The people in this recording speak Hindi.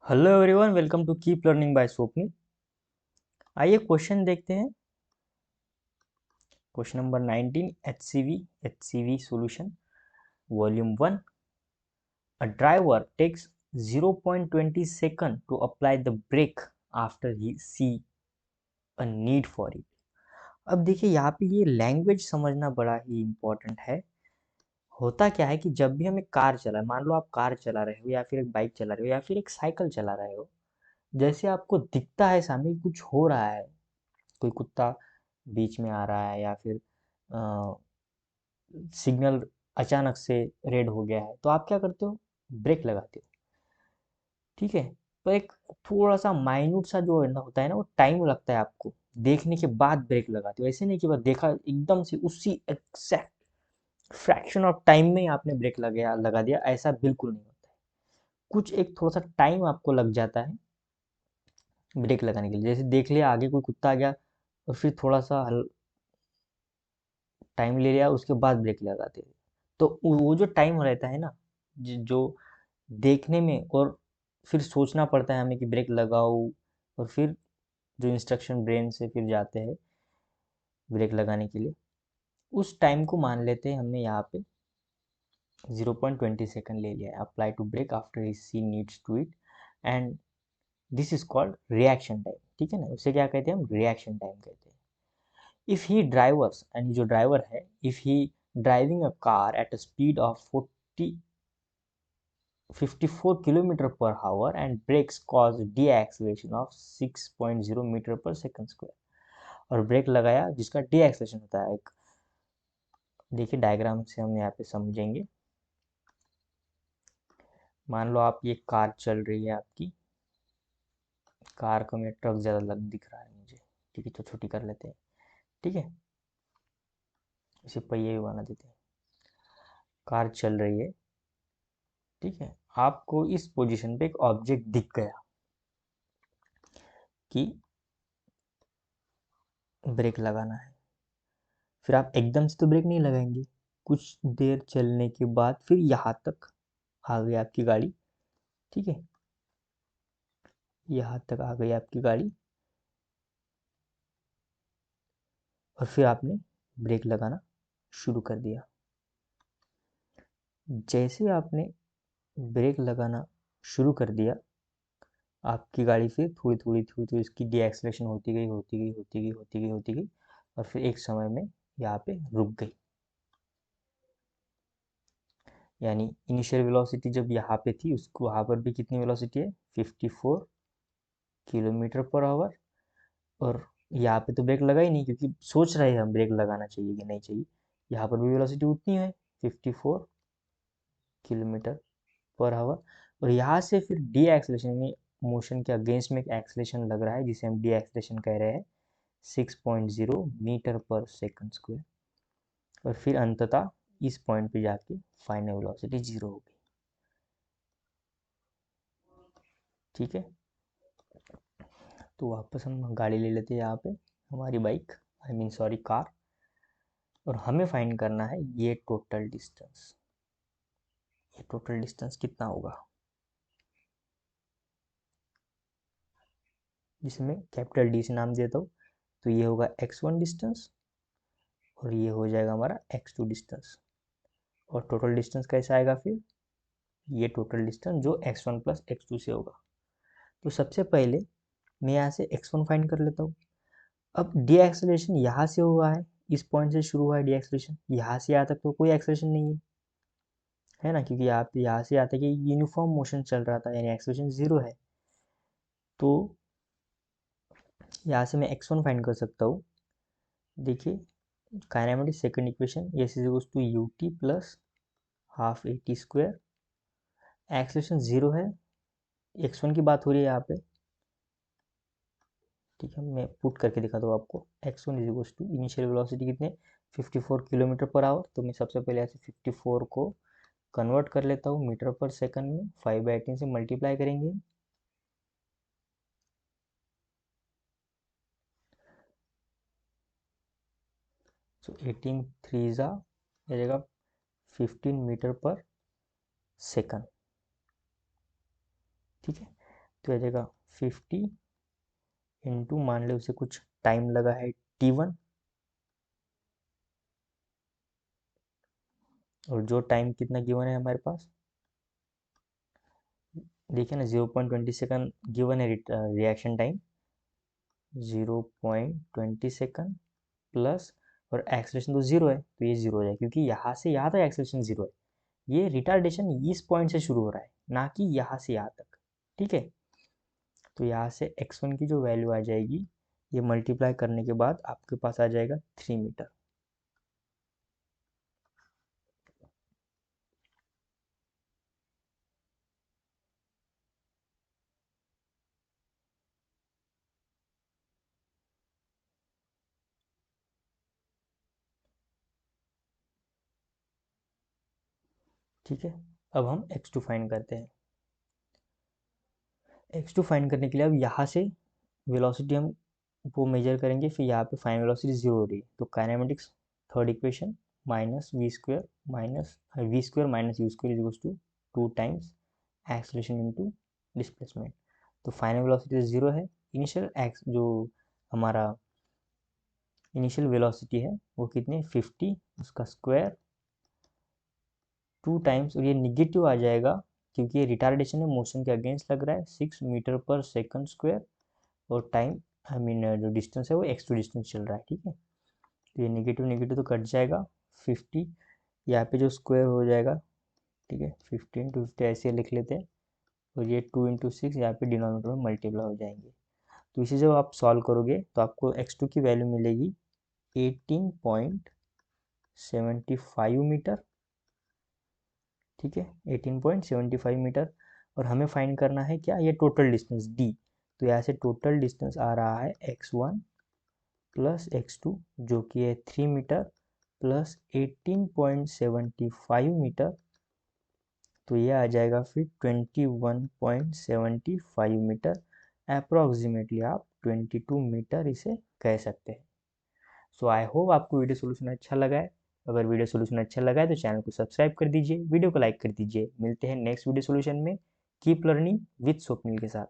Hello everyone, welcome to keep learning by Swapnil. आइए क्वेश्चन देखते हैं। Question number 19, HCV solution volume 1। A driver takes 0.20 second to apply the brake after he see a need for it. अब देखिए यहाँ पे ये लैंग्वेज समझना बड़ा ही इम्पोर्टेंट है। होता क्या है कि जब भी हम एक कार चला, मान लो आप कार चला रहे हो या फिर एक बाइक चला रहे हो या फिर एक साइकिल चला रहे हो, जैसे आपको दिखता है सामने कि कुछ हो रहा है, कोई कुत्ता बीच में आ रहा है या फिर सिग्नल अचानक से रेड हो गया है, तो आप क्या करते हो? ब्रेक लगाते हो। ठीक है। पर एक थोड़ा सा माइन्यूट सा जो है ना होता है ना, वो टाइम लगता है आपको देखने के बाद ब्रेक लगाते हो। ऐसे नहीं कि बस देखा एकदम से उसी एग्जैक्ट फ्रैक्शन ऑफ टाइम में ही आपने ब्रेक लगा दिया, ऐसा बिल्कुल नहीं होता है। कुछ एक थोड़ा सा टाइम आपको लग जाता है ब्रेक लगाने के लिए। जैसे देख लिया आगे कोई कुत्ता आ गया और फिर थोड़ा सा टाइम ले लिया, उसके बाद ब्रेक लगाते थे। तो वो जो टाइम रहता है ना, जो देखने में, और फिर सोचना पड़ता है हमें कि ब्रेक लगाओ, और फिर जो इंस्ट्रक्शन ब्रेन से फिर जाते हैं ब्रेक लगाने के लिए, उस टाइम को मान लेते हैं हमने यहाँ पे 0.20 सेकंड ले लिया है। Apply to brake after he see needs to it, and this is called reaction time. ठीक है ना, उसे क्या कहते हैं हम? रिएक्शन टाइम कहते हैं। इफ ही ड्राइवर्स, एंड जो ड्राइवर है, if he driving a car at a speed of 54 kilometre per hour and brakes cause deceleration of 6.0 metre per second square. और ब्रेक लगाया जिसका डीएक्सलेशन होता है, एक देखिए डायग्राम से हम यहाँ पे समझेंगे। मान लो आप, ये कार चल रही है आपकी, कार को में ट्रक ज़्यादा लग दिख रहा है मुझे, ठीक है, तो छोटी कर लेते हैं। ठीक है, इसे पहिए भी बना देते हैं। कार चल रही है, ठीक है। आपको इस पोजीशन पे एक ऑब्जेक्ट दिख गया कि ब्रेक लगाना है। फिर आप एकदम से तो ब्रेक नहीं लगाएंगे, कुछ देर चलने के बाद फिर यहाँ तक आ गई आपकी गाड़ी। ठीक है, यहाँ तक आ गई आपकी गाड़ी, और फिर आपने ब्रेक लगाना शुरू कर दिया। जैसे आपने ब्रेक लगाना शुरू कर दिया, आपकी गाड़ी फिर थोड़ी थोड़ी इसकी डीएक्सलेशन होती गई, और फिर एक समय में यहाँ पे रुक गई। यानी इनिशियल वेलोसिटी जब यहाँ पे थी, उसको वहाँ पर भी कितनी वेलोसिटी है? 54 किलोमीटर पर आवर। और यहाँ पे तो ब्रेक लगा ही नहीं, क्योंकि सोच रहे हैं हम ब्रेक लगाना चाहिए कि नहीं चाहिए। यहाँ पर भी वेलोसिटी उतनी है, 54 किलोमीटर पर आवर। और यहाँ से फिर डी एक्सलेशन में, मोशन के अगेंस्ट में एक एक्सलेशन लग रहा है, जिसे हम डी एक्सलेशन कह रहे हैं, 6.0 मीटर पर सेकंड स्क्वायर। और फिर अंततः इस पॉइंट पे जाके फाइनल वेलोसिटी जीरो हो गई। ठीक है, तो वापस हम गाड़ी ले लेते हैं यहाँ पे, हमारी bike, I mean sorry car. और हमें फाइंड करना है ये टोटल डिस्टेंस। ये टोटल डिस्टेंस कितना होगा, जिसे मैं कैपिटल डी से नाम देता हूँ। तो ये होगा x1 डिस्टेंस, और ये हो जाएगा हमारा x2 डिस्टेंस। और टोटल डिस्टेंस कैसा आएगा फिर? ये टोटल डिस्टेंस जो x1 प्लस x2 से होगा। तो सबसे पहले मैं यहाँ से x1 फाइंड कर लेता हूँ। अब डी एक्सलेशन यहाँ से हुआ है, इस पॉइंट से शुरू हुआ है डी एक्सलेशन, यहाँ से यहाँ तक तो कोई एक्सलेशन नहीं है ना, क्योंकि यहाँ से आता है कि यूनिफॉर्म मोशन चल रहा था, यानी एक्सलेशन जीरो है। तो यहाँ से मैं x1 फाइंड कर सकता हूँ। देखिए kinematic second equation, s is equals to u t plus half a t square. Acceleration zero है, x1 की बात हो रही है यहाँ पे। ठीक है, मैं पुट करके दिखाता हूँ आपको। x1 is equals to initial velocity कितने? 54 किलोमीटर पर आवर। तो मैं सबसे पहले ऐसे 54 को कन्वर्ट कर लेता हूँ मीटर पर सेकंड में, 5/18 से मल्टीप्लाई करेंगे। सो 18 थ्री ज़ा जाएगा 15 मीटर पर सेकंड। ठीक है, तो आ जाएगा 50 इंटू, मान लो उसे कुछ टाइम लगा है t1, और जो टाइम कितना गिवन है हमारे पास, देखिए ना 0.20 सेकंड गिवन है रिएक्शन टाइम, 0.20 सेकंड प्लस, और एक्सेलरेशन तो जीरो है तो ये जीरो हो जाएगा, क्योंकि यहाँ से यहाँ तक एक्सेलरेशन जीरो है। ये रिटार्डेशन इस पॉइंट से शुरू हो रहा है, ना कि यहाँ से यहाँ तक। ठीक है, तो यहाँ से x1 की जो वैल्यू आ जाएगी, ये मल्टीप्लाई करने के बाद आपके पास आ जाएगा 3 मीटर। ठीक है, अब हम x2 फाइंड करते हैं। x2 फाइंड करने के लिए अब यहाँ से वेलोसिटी हम वो मेजर करेंगे, फिर यहाँ पे फाइनल वेलोसिटी जीरो हो रही है, तो kinematics third equation minus u square is to 2 times acceleration into displacement. तो फाइनल वेलोसिटी जीरो है, इनिशियल एक्स जो हमारा इनिशियल वेलोसिटी है वो कितनी 50, उसका स्क्वायर 2 टाइम्स, और ये निगेटिव आ जाएगा क्योंकि ये रिटार्डेशन है, मोशन के अगेंस्ट लग रहा है, 6 मीटर पर सेकंड स्क्वायर, और टाइम आई मीन जो डिस्टेंस है वो x2 डिस्टेंस चल रहा है। ठीक है, तो ये नेगेटिव नेगेटिव तो कट जाएगा, 50 यहाँ पे जो स्क्वायर हो जाएगा। ठीक है, 15 ऐसे लिख लेते हैं, और ये 2 × 6 यहाँ पे डिनोमिनेटर में मल्टीप्लाई हो जाएंगे। तो इसे जब आप सॉल्व करोगे तो आपको x2 की वैल्यू मिलेगी 18.75 मीटर। ठीक है, 18.75 मीटर, और हमें फाइंड करना है क्या, ये टोटल डिस्टेंस d। तो यहाँ से टोटल डिस्टेंस आ रहा है x1 प्लस x2 जो कि है 3 मीटर प्लस 18.75 मीटर, तो ये आ जाएगा फिर 21.75 मीटर, अप्रोक्सीमेटली आप 22 मीटर इसे कह सकते हैं। सो आई होप आपको वीडियो सोल्यूशन अच्छा लगा है। अगर वीडियो सोल्यूशन अच्छा लगा है तो चैनल को सब्सक्राइब कर दीजिए, वीडियो को लाइक कर दीजिए। मिलते हैं नेक्स्ट वीडियो सोल्यूशन में। कीप लर्निंग विद स्वप्निल के साथ।